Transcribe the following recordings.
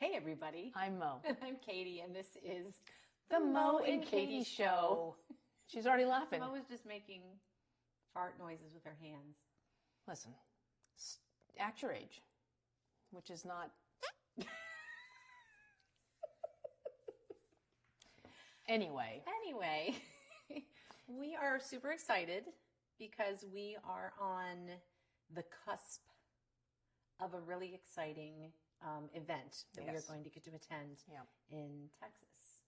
Hey, everybody. I'm Mo. And I'm Katy, and this is The Mo and Katy Show. She's already laughing. Mo was just making fart noises with her hands. Listen, act your age, which is not... Anyway, we are super excited because we are on the cusp of a really exciting event that we are going to get to attend in Texas.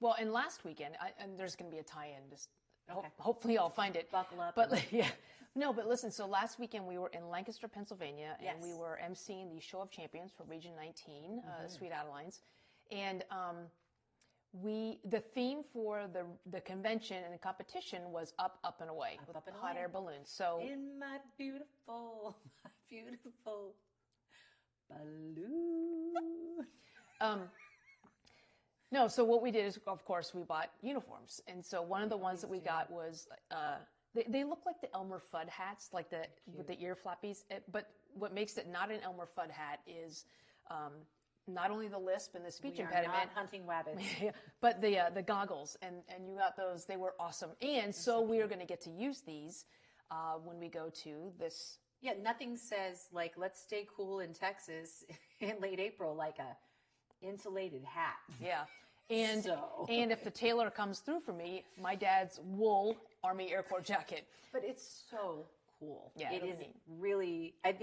Well, and last weekend, and there's going to be a tie-in. Just Okay. hopefully I'll find it. Buckle up. But but listen. So last weekend we were in Lancaster, Pennsylvania, and we were emceeing the Show of Champions for Region 19, Sweet Adelines, and the theme for the convention and the competition was up, and away with hot air balloons. So in my beautiful balloon. No, so what we did is, of course, we bought uniforms. And so one of the ones that we got was, they look like the Elmer Fudd hats, like with the ear flappies. But what makes it not an Elmer Fudd hat is not only the lisp and the speech impediment. Not hunting rabbits. But the goggles. And you got those. They were awesome. And so we are going to get to use these when we go to this. Yeah, nothing says, like, let's stay cool in Texas in late April like a insulated hat. Yeah. And if the tailor comes through for me, my dad's wool Army Air Corps jacket. But it's so cool. Yeah, it is really, I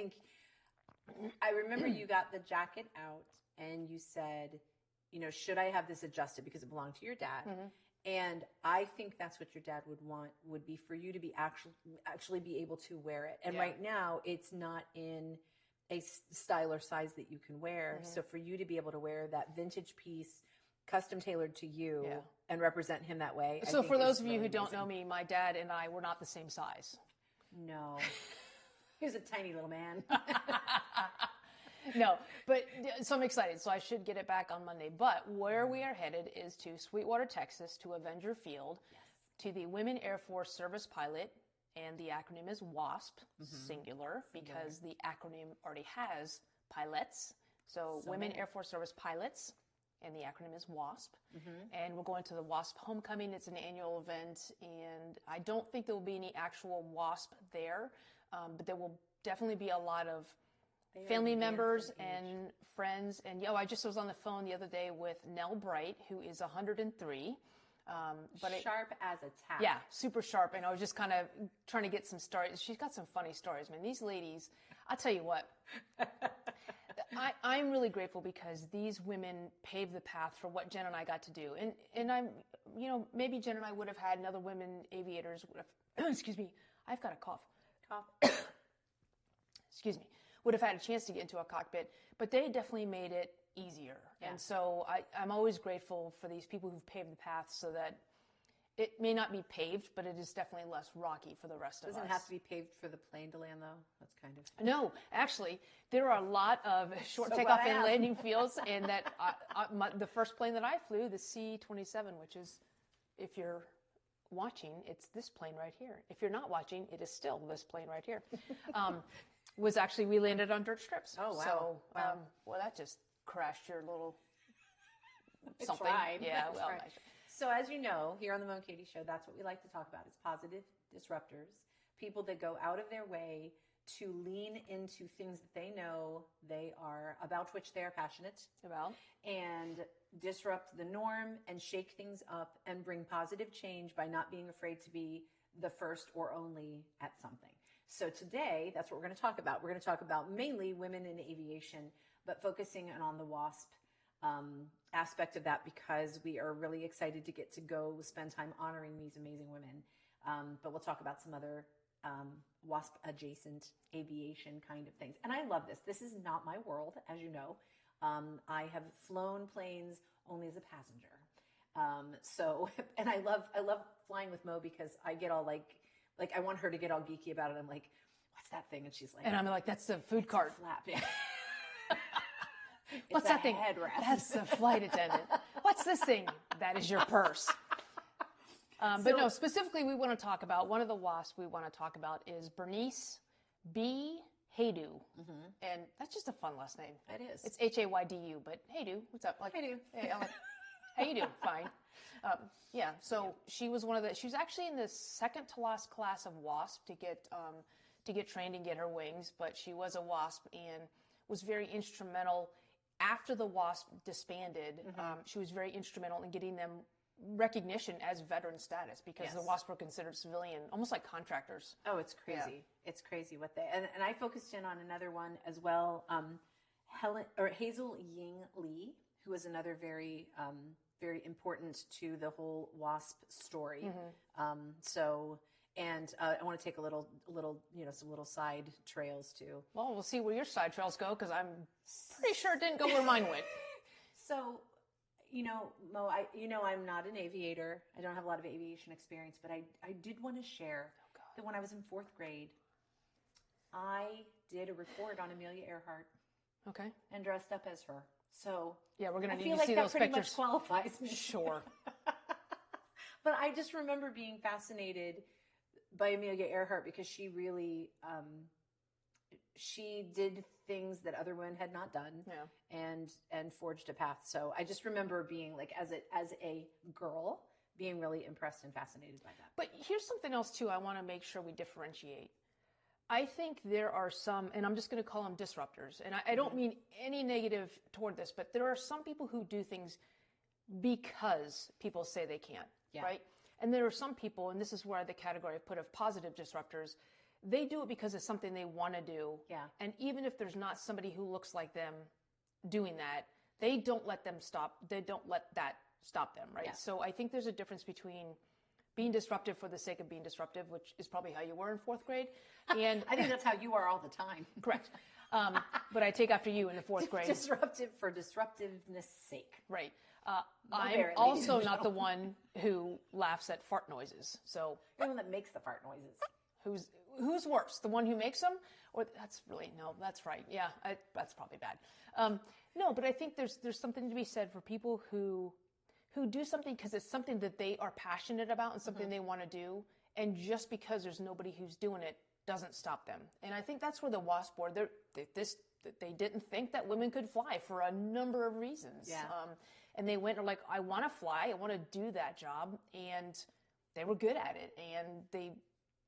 remember you got the jacket out and you said, should I have this adjusted because it belonged to your dad? Mm-hmm. And I think that's what your dad would want, would be for you to be actually be able to wear it. And right now it's not in a style or size that you can wear. Mm-hmm. So for you to be able to wear that vintage piece custom tailored to you and represent him that way. So for those of you who don't know me, my dad and I were not the same size. No. He was a tiny little man. No, but so I'm excited. So I should get it back on Monday. But where we are headed is to Sweetwater, Texas, to Avenger Field, to the Women Airforce Service Pilot, and the acronym is WASP, singular, because the acronym already has pilots. So Women Airforce Service Pilots, and the acronym is WASP. And we're going to the WASP Homecoming. It's an annual event, and I don't think there will be any actual WASP there, but there will definitely be a lot of family members and friends. And I just was on the phone the other day with Nell Bright, who is 103. But sharp as a tack. Yeah, super sharp. And I was just kind of trying to get some stories. She's got some funny stories, man. These ladies, I'll tell you what, I'm really grateful because these women paved the path for what Jen and I got to do. And I'm, maybe Jen and I would have had another women aviators would have, excuse me, I've got a cough. Excuse me, would have had a chance to get into a cockpit, but they definitely made it easier. Yeah. And so I'm always grateful for these people who've paved the path so that it may not be paved, but it is definitely less rocky for the rest of us. Doesn't have to be paved for the plane to land, though? That's kind of... No, actually, there are a lot of short takeoff and landing fields, and that the first plane that I flew, the C-27, which is, if you're watching, it's this plane right here. If you're not watching, it is still this plane right here. Was actually, we landed on dirt strips. Oh, wow. So, well, that just crashed your little something. Tried. Yeah, well. Right. So as you know, here on the Mo and Katy Show, that's what we like to talk about is positive disruptors, people that go out of their way to lean into things that they know they are about, which they are passionate about, and disrupt the norm and shake things up and bring positive change by not being afraid to be the first or only at something. So today, that's what we're going to talk about. We're going to talk about mainly women in aviation, but focusing on the WASP aspect of that because we are really excited to get to go spend time honoring these amazing women. But we'll talk about some other WASP adjacent aviation kind of things. And I love this. This is not my world, as you know. I have flown planes only as a passenger. And I love flying with Mo because I get all like I want her to get all geeky about it. I'm like, what's that thing? And she's like, and I'm like, that's the food cart. Flap. Yeah. What's that thing? Headrest. That's the flight attendant. What's this thing? That is your purse. But no, specifically we want to talk about, one of the WASP we want to talk about is Bernice B, Haydu. And that's just a fun last name. It is. It's Haydu, but Haydu, what's up? Like, Haydu. Hey, I'm like, how you doing? Fine. She was she was actually in the second to last class of WASP to get trained and get her wings, but she was a WASP and was very instrumental. After the WASP disbanded, she was very instrumental in getting them recognition as veteran status because the WASP were considered civilian, almost like contractors. Oh, it's crazy. Yeah. It's crazy what they, and I focused in on another one as well. Hazel Ying Lee, who is another very, very important to the whole WASP story. I want to take a little, some little side trails too. Well, we'll see where your side trails go because I'm pretty sure it didn't go where mine went. So, Mo, I'm not an aviator. I don't have a lot of aviation experience, but I did want to share that when I was in 4th grade, I did a report on Amelia Earhart. Okay. And dressed up as her. So yeah, we're going to need feel to like see that those pretty pictures. Much qualifies me. Sure. But I just remember being fascinated by Amelia Earhart because she really, she did things that other women had not done, and forged a path. So I just remember being like, as a girl, being really impressed and fascinated by that. But here's something else too. I want to make sure we differentiate. I think there are some, and I'm just going to call them disruptors. And I don't mean any negative toward this, but there are some people who do things because people say they can't, right? And there are some people, and this is where the category I put of positive disruptors, they do it because it's something they want to do. Yeah. And even if there's not somebody who looks like them doing that, they don't let them stop. They don't let that stop them, right? Yeah. So I think there's a difference between being disruptive for the sake of being disruptive, which is probably how you were in 4th grade. And I think that's how you are all the time. Correct. But I take after you in the 4th grade. Disruptive for disruptiveness' sake. Right. I'm also not the one who laughs at fart noises. So you're the one that makes the fart noises. Who's worse? The one who makes them? Or that's right. Yeah, that's probably bad. No, but I think there's something to be said for people who do something because it's something that they are passionate about and something they want to do. And just because there's nobody who's doing it doesn't stop them. And I think that's where the WASP board, they didn't think that women could fly for a number of reasons. Yeah. And they went, like, I want to fly. I want to do that job. And they were good at it. And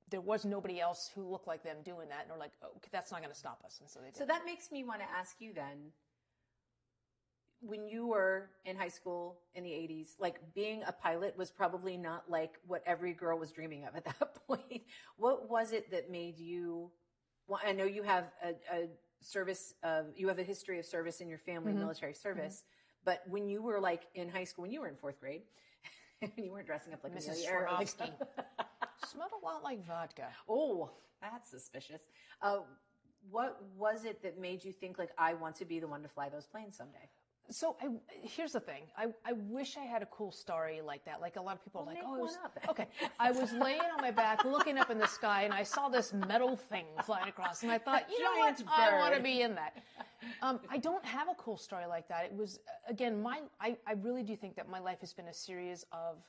there was nobody else who looked like them doing that. And they're like, oh, that's not going to stop us. And so they did. So that makes me want to ask you then, when you were in high school in the 80s, like being a pilot was probably not like what every girl was dreaming of at that point. What was it that made you, well, I know you have a service, you have a history of service in your family, military service, but when you were like in high school, when you were in 4th grade, when you weren't dressing up like Mrs. Amelia Earhart, smelled a lot like vodka. Oh, that's suspicious. What was it that made you think like, I want to be the one to fly those planes someday? So here's the thing. I wish I had a cool story like that. Like a lot of people are like, oh, okay. I was laying on my back looking up in the sky and I saw this metal thing flying across and I thought, you know what? I want to be in that. I don't have a cool story like that. It was, again, I really do think that my life has been a series of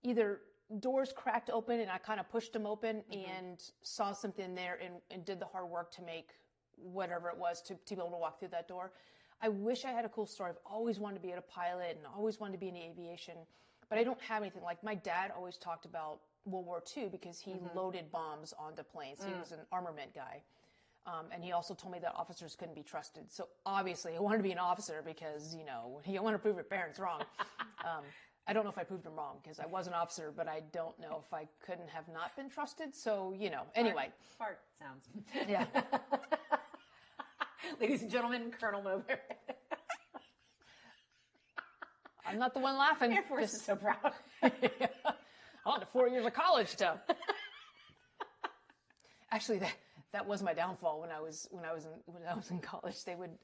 either doors cracked open and I kind of pushed them open and saw something there and did the hard work to make whatever it was to be able to walk through that door. I wish I had a cool story. I've always wanted to be a pilot and always wanted to be in aviation, but I don't have anything. Like my dad always talked about World War II because he loaded bombs onto planes. He was an armament guy. And he also told me that officers couldn't be trusted. So obviously I wanted to be an officer because, you want to prove your parents wrong. I don't know if I proved them wrong because I was an officer, but I don't know if I couldn't have not been trusted. So, anyway. Fart sounds. Yeah. Ladies and gentlemen, Colonel Mo. I'm not the one laughing. Air Force is so proud. I went to 4 years of college to. Actually, that was my downfall when I was in college.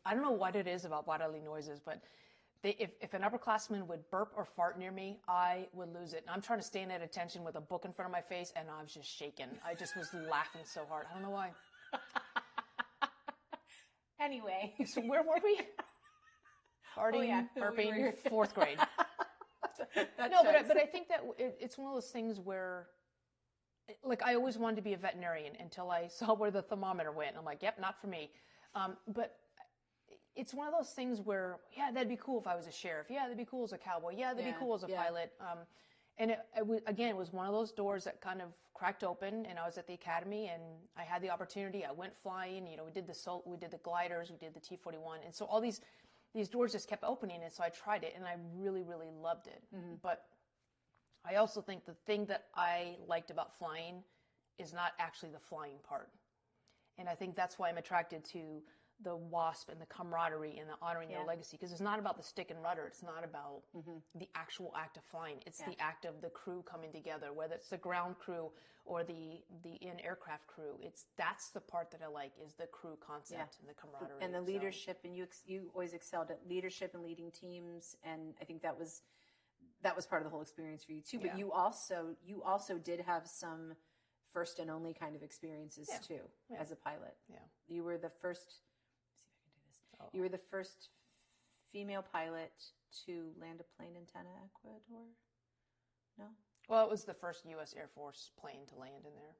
I don't know what it is about bodily noises, but if an upperclassman would burp or fart near me, I would lose it. And I'm trying to stand at attention with a book in front of my face, and I was just shaking. I just was laughing so hard. I don't know why. Anyway. So where were we? Farting, burping, 4th grade. No, but I think that it's one of those things where like I always wanted to be a veterinarian until I saw where the thermometer went. I'm like, yep, not for me. But it's one of those things where, yeah, that'd be cool if I was a sheriff. Yeah, that'd be cool as a cowboy. Yeah, that'd be cool as a pilot. And it was one of those doors that kind of cracked open, and I was at the academy, and I had the opportunity. I went flying. We did the gliders, we did the T-41, and so all these doors just kept opening, and so I tried it, and I really, really loved it. Mm-hmm. But I also think the thing that I liked about flying is not actually the flying part, and I think that's why I'm attracted to the WASP and the camaraderie and the honoring their legacy, because it's not about the stick and rudder. It's not about the actual act of flying. It's the act of the crew coming together, whether it's the ground crew or the in-aircraft crew. That's the part that I like, is the crew concept and the camaraderie. And the leadership, and you always excelled at leadership and leading teams, and I think that was part of the whole experience for you too. But you also did have some first and only kind of experiences too as a pilot. Yeah. You were the first... You were the first female pilot to land a plane in Ecuador? No? Well, it was the first U.S. Air Force plane to land in there.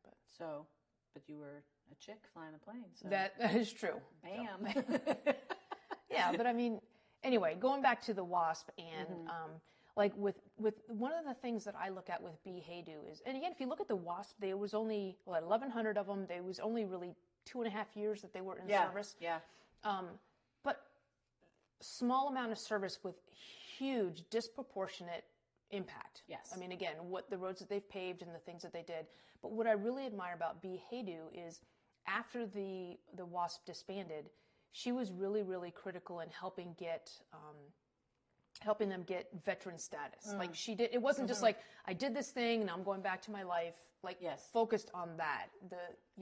But you were a chick flying a plane. So. That is true. Bam. So. Yeah, but I mean, anyway, going back to the WASP and like with one of the things that I look at with Haydu is, and again, if you look at the WASP, there was only 1,100 of them. There was only really 2.5 years that they were in service. Yeah. But small amount of service with huge, disproportionate impact. Yes. I mean, again, what the roads that they've paved and the things that they did. But what I really admire about Haydu is after the WASP disbanded, she was really, really critical in helping them get veteran status. Like she did, it wasn't just like, I did this thing and I'm going back to my life. Like focused on that,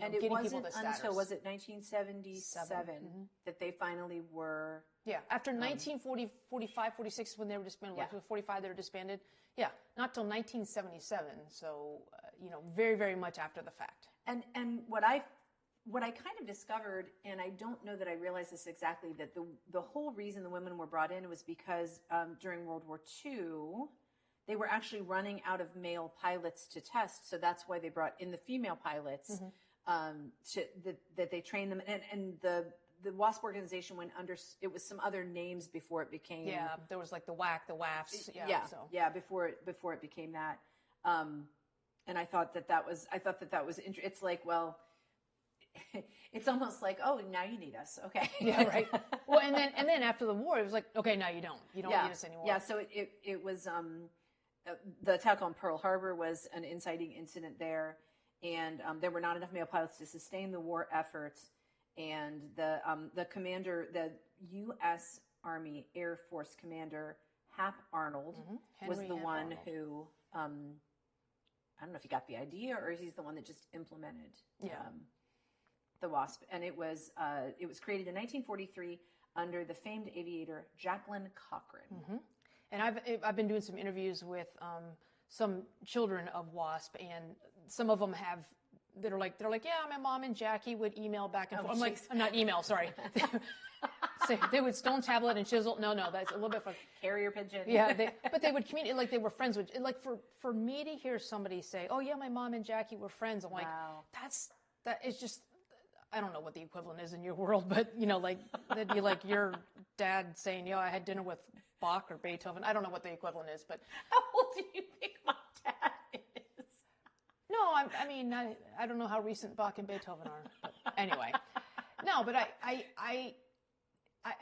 and it wasn't until, was it 1977 that they finally were? Yeah, after 1940, 45, 46, when they were disbanded. Like 45, they were disbanded. Yeah, not till 1977. So very, very much after the fact. And what I kind of discovered, and I don't know that I realized this exactly, that the whole reason the women were brought in was because during World War II. They were actually running out of male pilots to test, so that's why they brought in the female pilots that they trained them. And the WASP organization went under, it was some other names before it became. Yeah, there was like the WAC, the WAFs. Before it became that. And I thought that was interesting. It's like, well, it's almost like, oh, now you need us. Okay. Yeah, right. Well, and then after the war, it was like, okay, now you don't need us anymore. Yeah. So it was, the attack on Pearl Harbor was an inciting incident there, and there were not enough male pilots to sustain the war efforts. And the commander, the U.S. Army Air Force commander, Hap Arnold, was the one who, I don't know if he got the idea or he's the one that just implemented the WASP. And it was created in 1943 under the famed aviator Jacqueline Cochran. Mm-hmm. And I've been doing some interviews with some children of WASP, and some of them they're like, yeah, my mom and Jackie would email back and forth. I'm like, I'm not email, sorry. So they would stone tablet and chisel. No, that's a little bit fun. Carrier pigeon. Yeah, but they would communicate like they were friends with. Like for me to hear somebody say, oh yeah, my mom and Jackie were friends. I'm like, that is just. I don't know what the equivalent is in your world, but like that'd be like your dad saying, I had dinner with Bach or Beethoven. I don't know what the equivalent is, but how old do you think my dad is? No, I mean, I don't know how recent Bach and Beethoven are, but anyway. No, but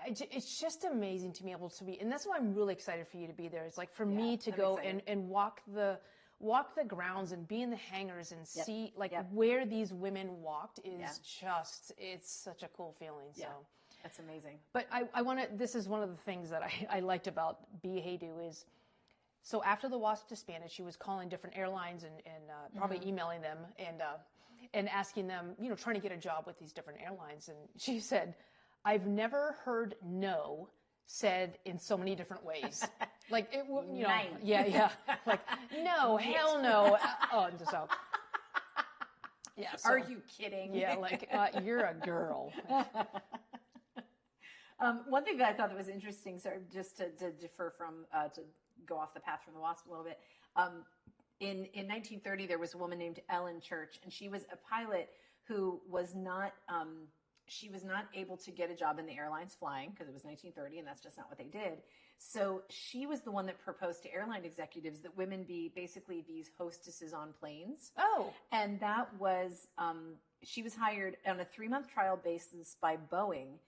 it's just amazing to be able to be, and that's why I'm really excited for you to be there. It's like for me to go and walk the grounds and be in the hangars and see where these women walked is it's such a cool feeling. So that's amazing. But this is one of the things that I liked about Haydu is, so after the WASP disbanded, she was calling different airlines and probably emailing them and asking them, trying to get a job with these different airlines. And she said, I've never heard no said in so many different ways. Like, it, like, no, hell no. So. Yeah. So, are you kidding? Yeah, like, you're a girl. One thing that I thought that was interesting, so just to differ from, to go off the path from the WASP a little bit, in 1930, there was a woman named Ellen Church, and she was a pilot who was not able to get a job in the airlines flying because it was 1930 and that's just not what they did. So she was the one that proposed to airline executives that women be basically these hostesses on planes. Oh. And that was, she was hired on a 3-month trial basis by Boeing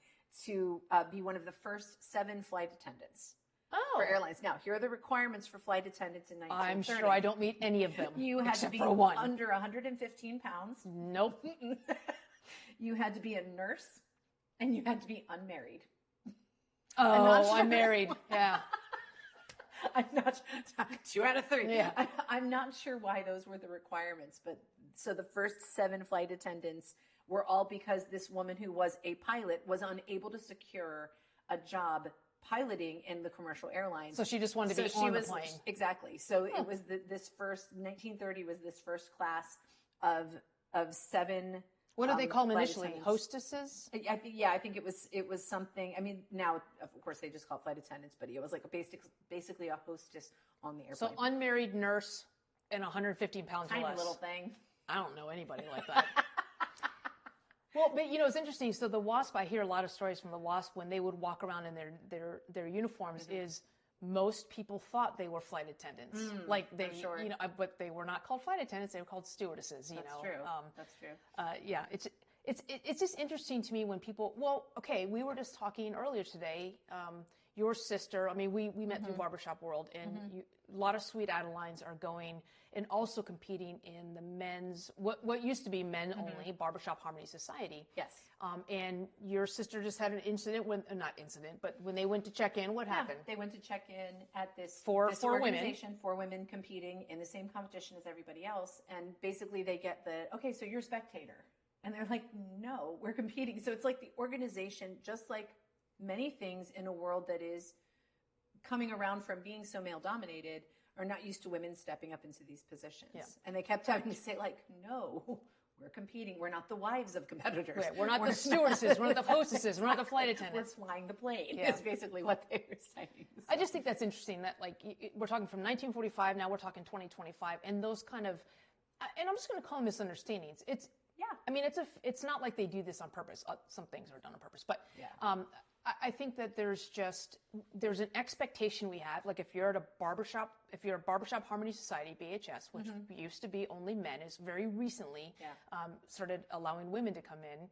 to be one of the first 7 flight attendants. Oh. For airlines. Now, here are the requirements for flight attendants in 1930. I'm sure I don't meet any of them. You had to be under 115 pounds. Nope. You had to be a nurse, and you had to be unmarried. Oh, I'm married. Yeah. I'm not 2 out of 3. Yeah. I'm not sure why those were the requirements, but so the first 7 flight attendants were all because this woman who was a pilot was unable to secure a job piloting in the commercial airlines. So she just wanted to be on the plane. Exactly. So it was this first 1930 was this first class of 7. What do they call them initially? Hostesses? I think it was something. I mean, now of course they just call it flight attendants, but it was like basically a hostess on the airplane. So unmarried nurse and 115 pounds or less. Tiny little thing. I don't know anybody like that. Well, but it's interesting. So the WASP, I hear a lot of stories from the WASP when they would walk around in their uniforms. Mm-hmm. Is most people thought they were flight attendants, sure. But they were not called flight attendants; they were called stewardesses. That's true. That's true. Yeah, it's just interesting to me when people. Well, okay, we were just talking earlier today. Your sister, I mean, we met Mm-hmm. through Barbershop World, and a lot of Sweet Adelines are going and also competing in the men's, what used to be men only, Barbershop Harmony Society. Yes. And your sister just had an incident not incident, but when they went to check in, what happened? They went to check in at this organization, women. 4 women competing in the same competition as everybody else. And basically they get okay, so you're a spectator. And they're like, no, we're competing. So it's like the organization, just like many things in a world that is coming around from being so male dominated, are not used to women stepping up into these positions. Yeah. And they kept having to say no, we're competing. We're not the wives of competitors. Right. We're not the stewardesses. We're not the hostesses. We're not the flight attendants. We're flying the plane. Yeah. That's basically what they were saying. So. I just think that's interesting that we're talking from 1945, now we're talking 2025, and those kind of, and I'm just going to call them misunderstandings. I mean, it's not like they do this on purpose. Some things are done on purpose, but I think that there's an expectation we have. Like if you're a Barbershop Harmony Society, BHS, which used to be only men, is very recently started allowing women to come in.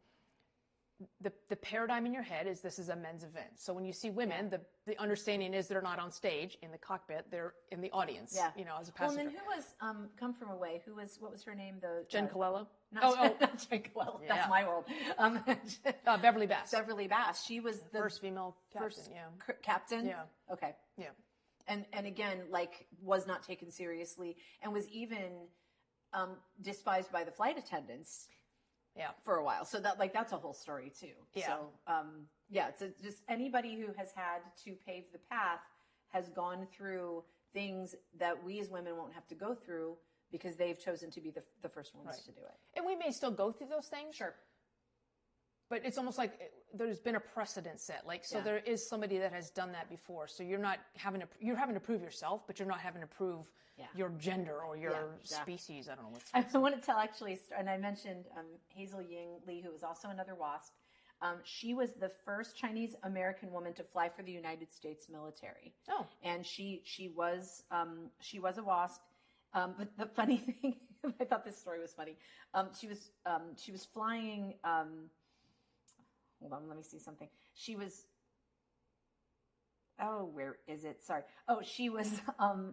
The paradigm in your head is this is a men's event. So when you see women, the understanding is they're not on stage in the cockpit; they're in the audience. Yeah. As a passenger. Well, and then who was Come From Away? What was her name? Jen Colella. Not Jen Colella. Yeah. That's my world. Beverly Bass. Beverly Bass. She was the first female captain. Captain. Yeah. Okay. Yeah. And again, was not taken seriously, and was even despised by the flight attendants. Yeah. For a while. So that's a whole story too. Yeah. So, it's just anybody who has had to pave the path has gone through things that we as women won't have to go through because they've chosen to be the first ones to do it. And we may still go through those things. Sure. But it's almost like there's been a precedent set. There is somebody that has done that before. So you're having to prove yourself, but you're not having to prove your gender or your species. I don't know what's. I want to tell actually, and I mentioned Hazel Ying Lee, who was also another WASP. She was the first Chinese American woman to fly for the United States military. Oh. And she was a WASP. But the funny thing, I thought this story was funny. She was flying. Hold on, let me see something. She was, where is it? Sorry. Oh, she was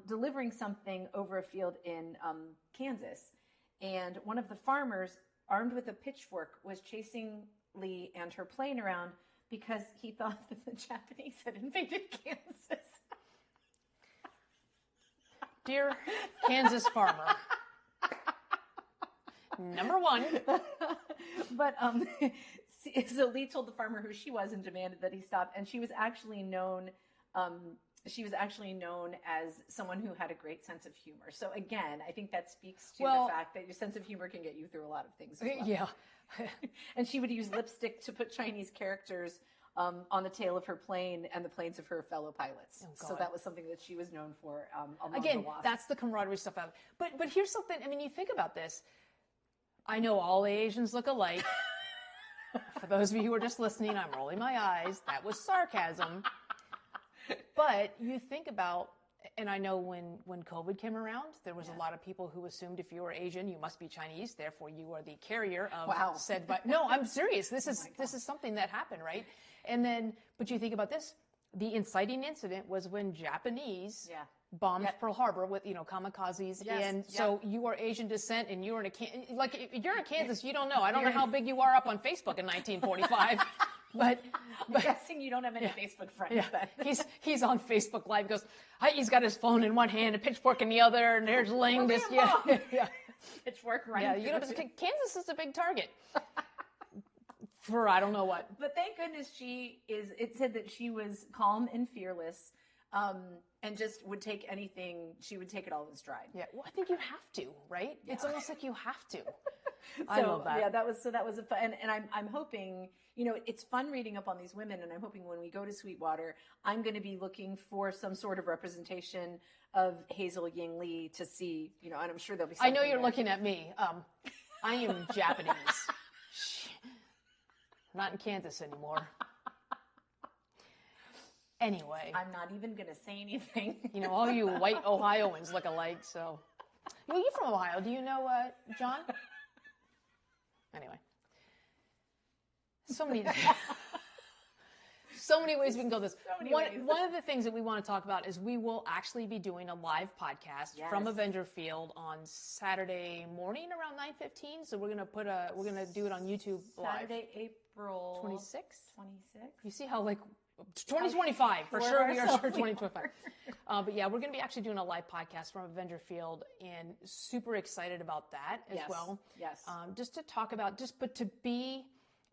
delivering something over a field in Kansas. And one of the farmers, armed with a pitchfork, was chasing Lee and her plane around because he thought that the Japanese had invaded Kansas. Dear Kansas farmer. Number one. But so Lee told the farmer who she was and demanded that he stop. And she was actually known as someone who had a great sense of humor. So again, I think that speaks to the fact that your sense of humor can get you through a lot of things as well. Yeah. And she would use lipstick to put Chinese characters on the tail of her plane and the planes of her fellow pilots. Oh, so God. that was something that she was known for. Among Again, the WASP. that's the camaraderie stuff. But here's something. I mean, you think about this. I know all Asians look alike. For those of you who are just listening, I'm rolling my eyes. That was sarcasm. But you think about, and I know when COVID came around, there was a lot of people who assumed if you were Asian, you must be Chinese, therefore you are the carrier of said. But no, I'm serious. This is something that happened, right? And then, but you think about this. The inciting incident was when Japanese bombed Pearl Harbor with, kamikazes. And so you are Asian descent and you're if you're in Kansas, you don't know. I don't know how big you are up on Facebook in 1945. But I'm guessing you don't have any Facebook friends. Yeah. He's on Facebook Live. He goes, he's got his phone in one hand, a pitchfork in the other, and there's Ling. Pitchfork right. Yeah, Kansas is a big target. For I don't know what. But thank goodness it said that she was calm and fearless, and just would take anything, she would take it all in stride. Yeah, well, I think you have to, right? Yeah. It's almost like you have to. I love that. Yeah, that was a fun, and I'm hoping, it's fun reading up on these women, and I'm hoping when we go to Sweetwater, I'm going to be looking for some sort of representation of Hazel, Ying, Lee to see, and I'm sure there'll be something I know you're there. looking at me. I am Japanese. Not in Kansas anymore. Anyway. I'm not even going to say anything. All you white Ohioans look alike, so. Well, you're from Ohio. Do you know John? Anyway. So many ways we can go this. One of the things that we want to talk about is we will actually be doing a live podcast from Avenger Field on Saturday morning around 9:15. So we're gonna do it on YouTube live. Saturday, April 26th. 26th. You see how 2025 for sure we are sure 2025. But yeah, we're gonna be actually doing a live podcast from Avenger Field, and super excited about that as well. Yes. Just to talk about but to be.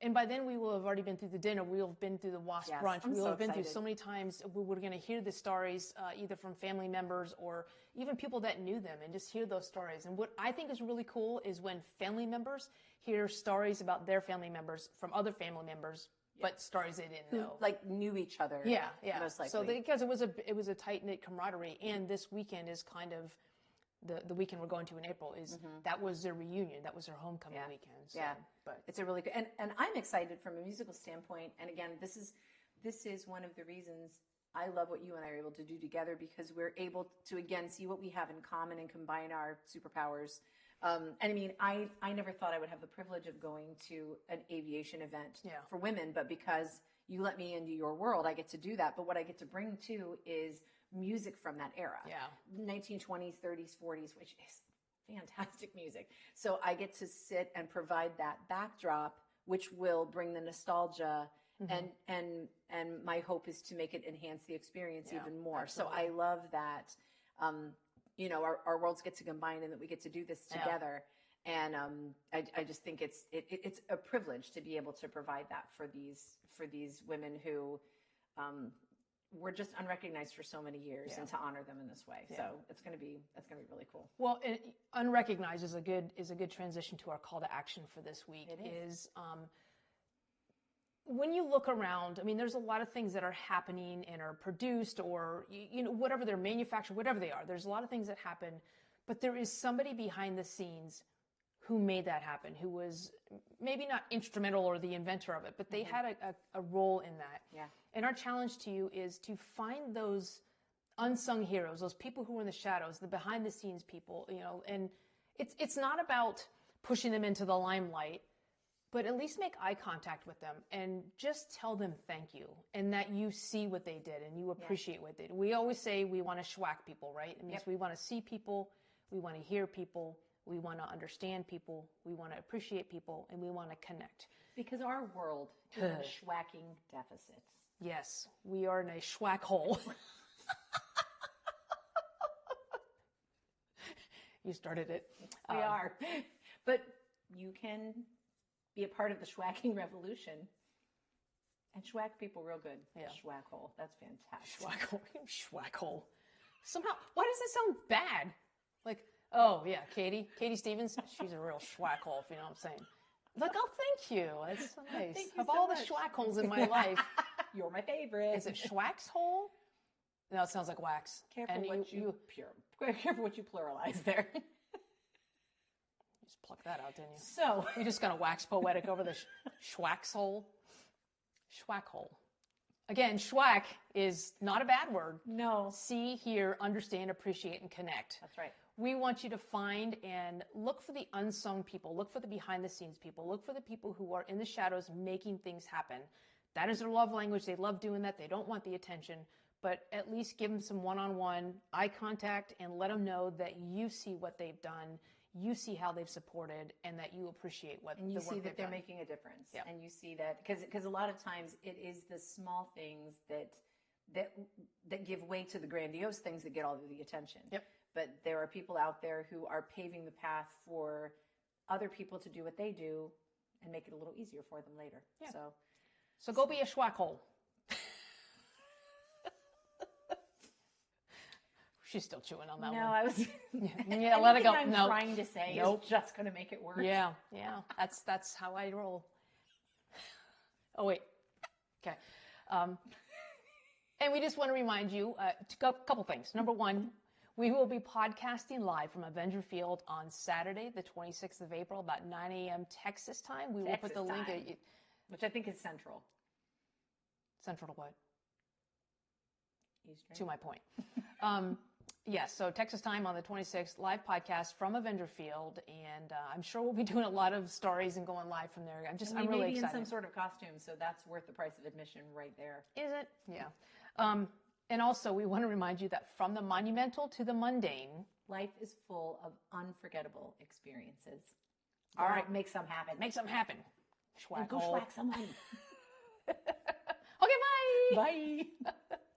And by then we will have already been through the dinner. We'll have been through the WASP brunch. We'll have been through so many times. We're going to hear the stories either from family members or even people that knew them, and just hear those stories. And what I think is really cool is when family members hear stories about their family members from other family members, but stories they didn't know. Knew each other. Yeah. Most likely. So because it was a tight-knit camaraderie, and this weekend is kind of the weekend we're going to in April is that was their reunion. That was their homecoming weekend. So, but it's a really good, and I'm excited from a musical standpoint. And again, this is one of the reasons I love what you and I are able to do together, because we're able to, again, see what we have in common and combine our superpowers. And I mean, I never thought I would have the privilege of going to an aviation event for women, but because you let me into your world, I get to do that. But what I get to bring too is music from that era. 1920s, 30s, 40s, which is fantastic music. So I get to sit and provide that backdrop, which will bring the nostalgia, and my hope is to make it enhance the experience even more. Absolutely. So I love that, our worlds get to combine and that we get to do this together. And I just think it's a privilege to be able to provide that for these women who were just unrecognized for so many years, and to honor them in this way. So that's going to be really cool. Well, unrecognized is a good transition to our call to action for this week. It is when you look around, I mean, there's a lot of things that are happening and are produced, or whatever they're manufactured, whatever they are. There's a lot of things that happen, but there is somebody behind the scenes who made that happen, who was maybe not instrumental or the inventor of it, but they had a role in that. Yeah. And our challenge to you is to find those unsung heroes, those people who are in the shadows, the behind the scenes people, and it's not about pushing them into the limelight, but at least make eye contact with them and just tell them thank you, and that you see what they did and you appreciate what they did. We always say we want to schwack people, right? It means we want to see people, we want to hear people, we want to understand people, we want to appreciate people, and we want to connect. Because our world is in a schwacking deficit. Yes, we are in a schwack hole. You started it. We are. But you can be a part of the schwacking revolution and schwack people real good. Yeah. Schwack hole. That's fantastic. Schwack hole. Schwack hole. Somehow, why does that sound bad? Like, oh, yeah, Katie Stevens, she's a real schwack hole, if you know what I'm saying. Like, oh, thank you. That's so nice. Of all the schwack holes in my life, You're my favorite. Is it Schwack's hole? No, it sounds like wax. Careful what you pluralize there. You just plucked that out, didn't you? So You just got to wax poetic over the Schwack's hole. Schwack hole. Again, schwack is not a bad word. No. See, hear, understand, appreciate, and connect. That's right. We want you to find and look for the unsung people, look for the behind the scenes people, look for the people who are in the shadows making things happen. That is their love language. They love doing that. They don't want the attention, but at least give them some one-on-one eye contact and let them know that you see what they've done, you see how they've supported, and that you appreciate what and you the work see that they're done. making a difference. Yep. And you see that because a lot of times it is the small things that give way to the grandiose things that get all of the attention. Yep. But there are people out there who are paving the path for other people to do what they do and make it a little easier for them later. Yeah. So go be a schwack hole. She's still chewing on that one. no, I was. Yeah, let it go. I'm No. trying to say Nope. is just going to make it worse. Yeah. That's how I roll. Oh wait. Okay. And we just want to remind you a couple things. Number one, we will be podcasting live from Avenger Field on Saturday, the 26th of April, about 9 a.m. Texas time. We will put the link time, which I think is central. Central to what? Eastern. To my point. Yes, so Texas time on the 26th, live podcast from Avenger Field, and I'm sure we'll be doing a lot of stories and going live from there. I'm really excited. In some sort of costume, so that's worth the price of admission right there. Is it? Yeah. And also, we want to remind you that from the monumental to the mundane, life is full of unforgettable experiences. All right, make some happen. Make some happen. And go schwack someone. Okay, bye. Bye.